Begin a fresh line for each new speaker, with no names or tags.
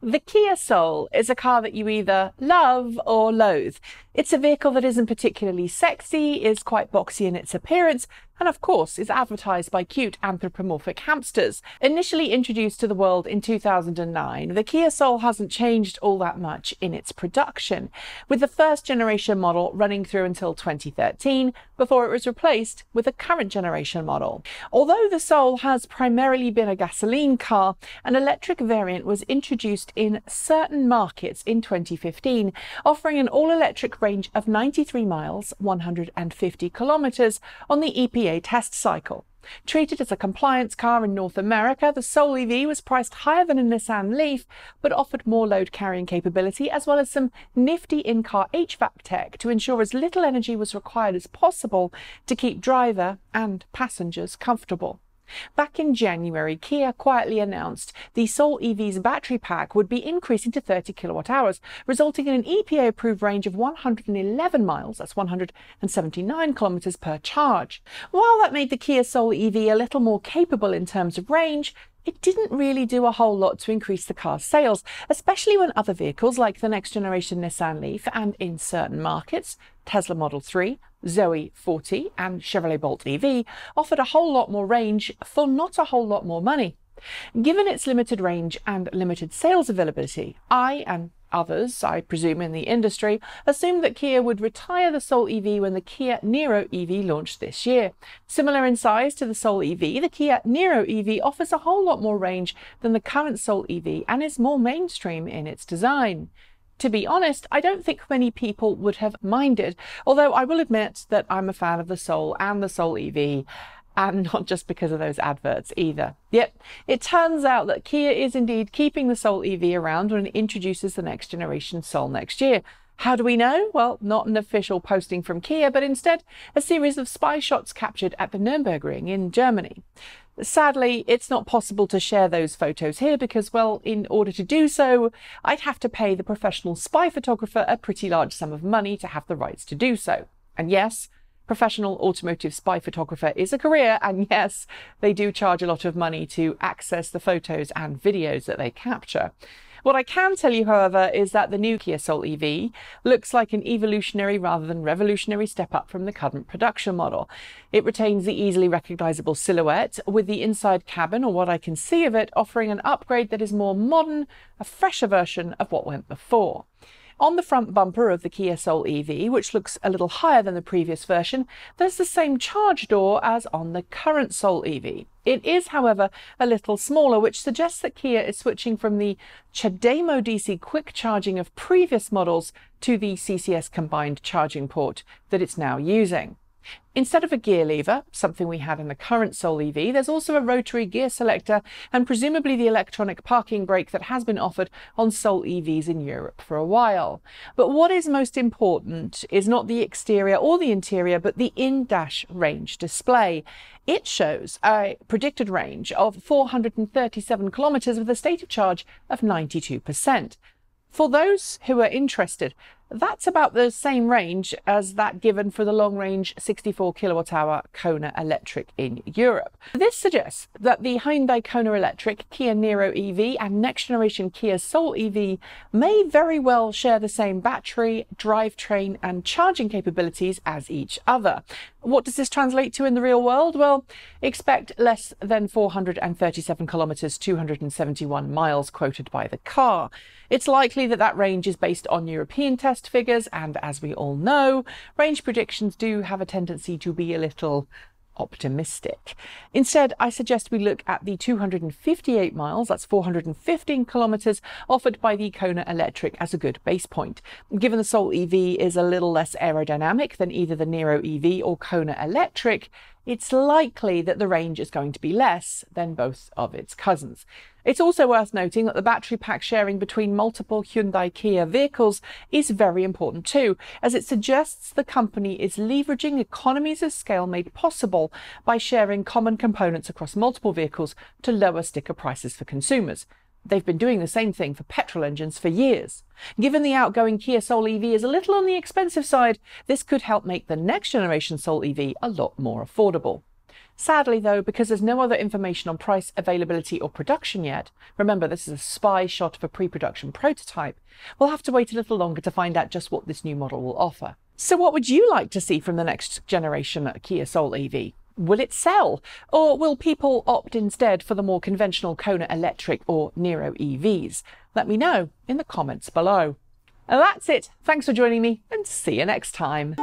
The Kia Soul is a car that you either love or loathe. It's a vehicle that isn't particularly sexy, is quite boxy in its appearance, and of course is advertised by cute anthropomorphic hamsters. Initially introduced to the world in 2009, the Kia Soul hasn't changed all that much in its production, with the first generation model running through until 2013 before it was replaced with a current generation model. Although the Soul has primarily been a gasoline car, an electric variant was introduced in certain markets in 2015, offering an all-electric range of 93 miles, 150 kilometers on the EPA test cycle. Treated as a compliance car in North America, the Soul EV was priced higher than a Nissan Leaf, but offered more load carrying capability as well as some nifty in-car HVAC tech to ensure as little energy was required as possible to keep driver and passengers comfortable. Back in January, Kia quietly announced the Soul EV's battery pack would be increasing to 30 kilowatt hours, resulting in an EPA-approved range of 111 miles, that's 179 kilometers per charge. While that made the Kia Soul EV a little more capable in terms of range, it didn't really do a whole lot to increase the car's sales, especially when other vehicles like the next generation Nissan Leaf and, in certain markets, Tesla Model 3, Zoe 40 and Chevrolet Bolt EV offered a whole lot more range for not a whole lot more money. Given its limited range and limited sales availability, I and others, I presume in the industry, assumed that Kia would retire the Soul EV when the Kia Niro EV launched this year. Similar in size to the Soul EV, the Kia Niro EV offers a whole lot more range than the current Soul EV and is more mainstream in its design. To be honest, I don't think many people would have minded, although I will admit that I'm a fan of the Soul and the Soul EV, and not just because of those adverts either. Yet, it turns out that Kia is indeed keeping the Soul EV around when it introduces the next generation Soul next year. How do we know? Well, not an official posting from Kia, but instead a series of spy shots captured at the Nürburgring in Germany. Sadly, it's not possible to share those photos here because, well, in order to do so, I'd have to pay the professional spy photographer a pretty large sum of money to have the rights to do so. And yes, professional automotive spy photographer is a career, and yes, they do charge a lot of money to access the photos and videos that they capture. What I can tell you, however, is that the new Kia Soul EV looks like an evolutionary rather than revolutionary step up from the current production model. It retains the easily recognizable silhouette, with the inside cabin, or what I can see of it, offering an upgrade that is more modern, a fresher version of what went before. On the front bumper of the Kia Soul EV, which looks a little higher than the previous version, there's the same charge door as on the current Soul EV. It is, however, a little smaller, which suggests that Kia is switching from the CHAdeMO DC quick charging of previous models to the CCS combined charging port that it's now using. Instead of a gear lever, something we had in the current Soul EV, there's also a rotary gear selector and presumably the electronic parking brake that has been offered on Soul EVs in Europe for a while. But what is most important is not the exterior or the interior, but the in-dash range display. It shows a predicted range of 437 kilometers with a state of charge of 92%. For those who are interested, that's about the same range as that given for the long-range 64 kilowatt-hour Kona Electric in Europe. This suggests that the Hyundai Kona Electric, Kia Niro EV and next-generation Kia Soul EV may very well share the same battery, drivetrain and charging capabilities as each other. What does this translate to in the real world? Well, expect less than 437 kilometers, 271 miles quoted by the car. It's likely that that range is based on European test figures, and as we all know, range predictions do have a tendency to be a little optimistic. Instead, I suggest we look at the 258 miles, that's 415 kilometers, offered by the Kona Electric as a good base point. Given the Soul EV is a little less aerodynamic than either the Niro EV or Kona Electric, it's likely that the range is going to be less than both of its cousins. It's also worth noting that the battery pack sharing between multiple Hyundai Kia vehicles is very important too, as it suggests the company is leveraging economies of scale made possible by sharing common components across multiple vehicles to lower sticker prices for consumers. They've been doing the same thing for petrol engines for years. Given the outgoing Kia Soul EV is a little on the expensive side, this could help make the next generation Soul EV a lot more affordable. Sadly though, because there's no other information on price, availability or production yet, remember this is a spy shot of a pre-production prototype, we'll have to wait a little longer to find out just what this new model will offer. So what would you like to see from the next generation Kia Soul EV? Will it sell? Or will people opt instead for the more conventional Kona Electric or Nero EVs? Let me know in the comments below. And that's it. Thanks for joining me and see you next time.